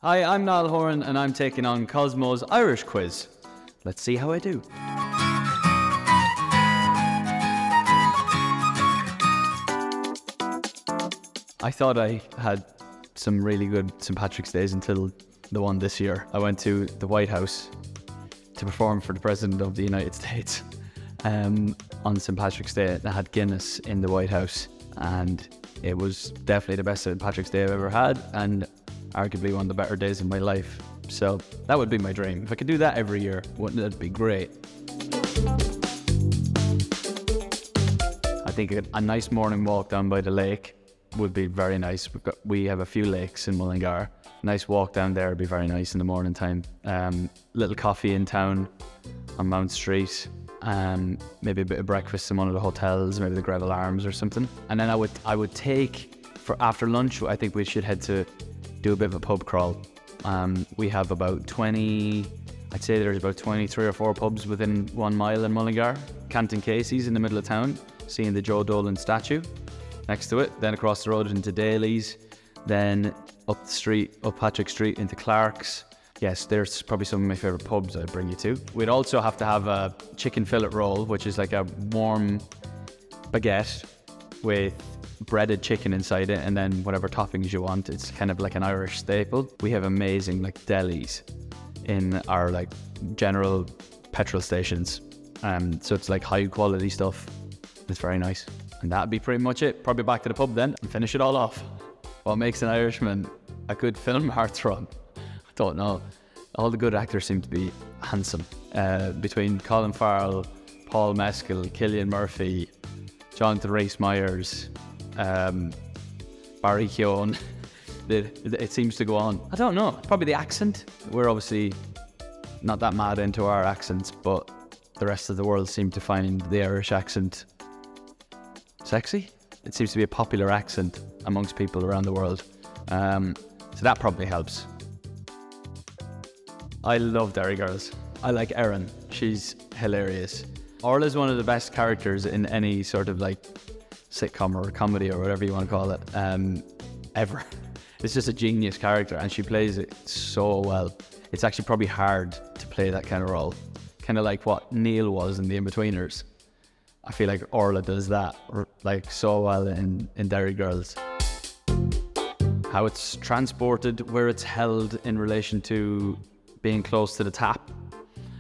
Hi, I'm Niall Horan and I'm taking on Cosmo's Irish quiz. Let's see how I do. I thought I had some really good St. Patrick's Days until the one this year. I went to the White House to perform for the President of the United States on St. Patrick's Day. I had Guinness in the White House and it was definitely the best St. Patrick's Day I've ever had and arguably one of the better days of my life. So that would be my dream. If I could do that every year, wouldn't it be great? I think a nice morning walk down by the lake would be very nice. We have a few lakes in Mullingar. Nice walk down there would be very nice in the morning time. Little coffee in town on Mount Street. Maybe a bit of breakfast in one of the hotels, maybe the Greville Arms or something. And then I would take, for after lunch, I think we should head to do a bit of a pub crawl. We have about 20, I'd say there's about 23 or 4 pubs within 1 mile in Mullingar. Canton Casey's in the middle of town, seeing the Joe Dolan statue next to it. Then across the road into Daly's, then up the street, up Patrick Street into Clark's. Yes, there's probably some of my favourite pubs I'd bring you to. We'd also have to have a chicken fillet roll, which is like a warm baguette with breaded chicken inside it and then whatever toppings you want. It's kind of like an Irish staple. We have amazing like delis in our like general petrol stations. So it's like high quality stuff. It's very nice. And that'd be pretty much it. Probably back to the pub then and finish it all off. What makes an Irishman a good film heartthrob? I don't know. All the good actors seem to be handsome. Between Colin Farrell, Paul Mescal, Cillian Murphy, Jonathan Rhys-Meyers, Barry Keoghan, it seems to go on. I don't know, probably the accent. We're obviously not that mad into our accents, but the rest of the world seem to find the Irish accent sexy. It seems to be a popular accent amongst people around the world. So that probably helps. I love Derry Girls. I like Erin, she's hilarious. Orla's one of the best characters in any sort of like sitcom or comedy or whatever you want to call it, ever. It's just a genius character and she plays it so well. It's actually probably hard to play that kind of role. Kind of like what Neil was in The Inbetweeners. I feel like Orla does that like so well in Derry Girls. How it's transported, where it's held in relation to being close to the tap,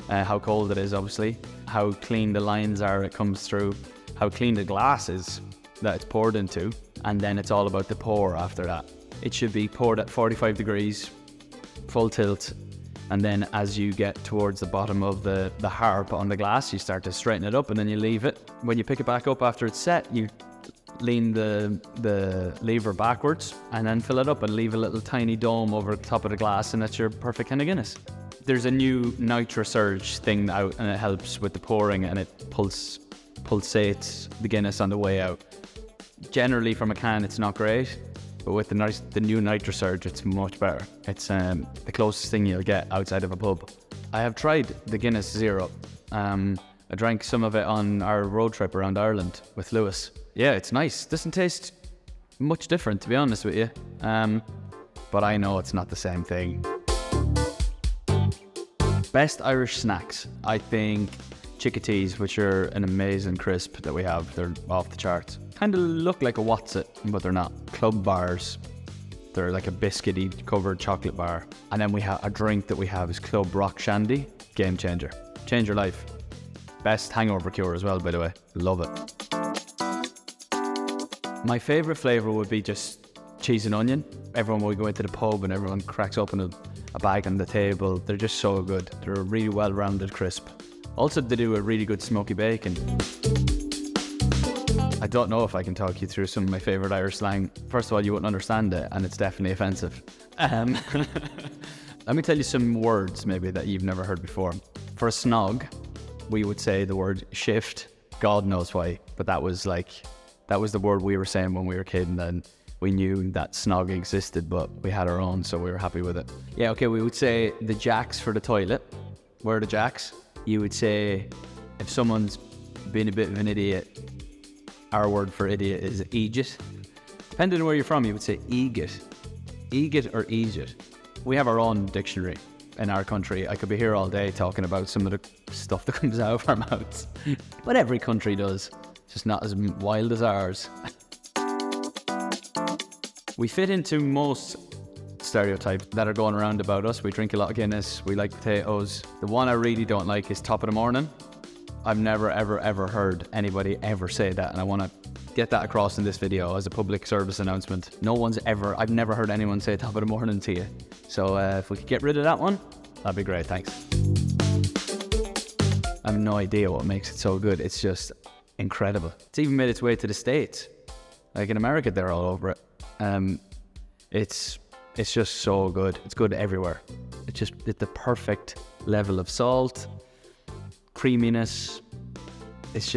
how cold it is obviously, how clean the lines are it comes through, how clean the glass is that it's poured into, and then it's all about the pour after that. It should be poured at 45 degrees, full tilt, and then as you get towards the bottom of the harp on the glass, you start to straighten it up and then you leave it. When you pick it back up after it's set, you lean the lever backwards and then fill it up and leave a little tiny dome over the top of the glass, and that's your perfect kind of Guinness. There's a new NitroSurge thing out and it helps with the pouring and it pulsates the Guinness on the way out. Generally from a can it's not great, but with the new NitroSurge it's much better. It's the closest thing you'll get outside of a pub. I have tried the Guinness Zero. I drank some of it on our road trip around Ireland with Lewis. Yeah, it's nice. Doesn't taste much different, to be honest with you. But I know it's not the same thing. Best Irish snacks. I think Chickatees, which are an amazing crisp that we have. They're off the charts. Kind of look like a What's It, but they're not. Club bars. They're like a biscuity covered chocolate bar. And then we have a drink that we have is Club Rock Shandy. Game changer. Change your life. Best hangover cure as well, by the way. Love it. My favourite flavour would be just cheese and onion. Everyone will go into the pub and everyone cracks open a bag on the table. They're just so good. They're a really well-rounded crisp. Also, they do a really good smoky bacon. I don't know if I can talk you through some of my favourite Irish slang. First of all, you wouldn't understand it and it's definitely offensive. Let me tell you some words maybe that you've never heard before. For a snog, we would say the word shift. God knows why, but that was the word we were saying when we were kids, and then we knew that snog existed, but we had our own, so we were happy with it. Yeah, okay, we would say the jacks for the toilet. Where are the jacks? You would say, if someone's been a bit of an idiot, our word for idiot is eegit. Depending on where you're from, you would say eegit. Eegit or eegit. We have our own dictionary in our country. I could be here all day talking about some of the stuff that comes out of our mouths. But every country does, just not as wild as ours. We fit into most stereotypes that are going around about us. We drink a lot of Guinness, we like potatoes. The one I really don't like is top of the morning. I've never ever heard anybody ever say that, and I want to get that across in this video as a public service announcement. I've never heard anyone say top of the morning to you. So if we could get rid of that one, that'd be great, thanks. I have no idea what makes it so good. It's just incredible. It's even made its way to the States. Like in America, they're all over it. It's just so good. It's good everywhere. It's the perfect level of salt, creaminess. It's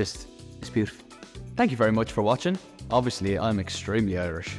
beautiful. Thank you very much for watching. Obviously, I'm extremely Irish.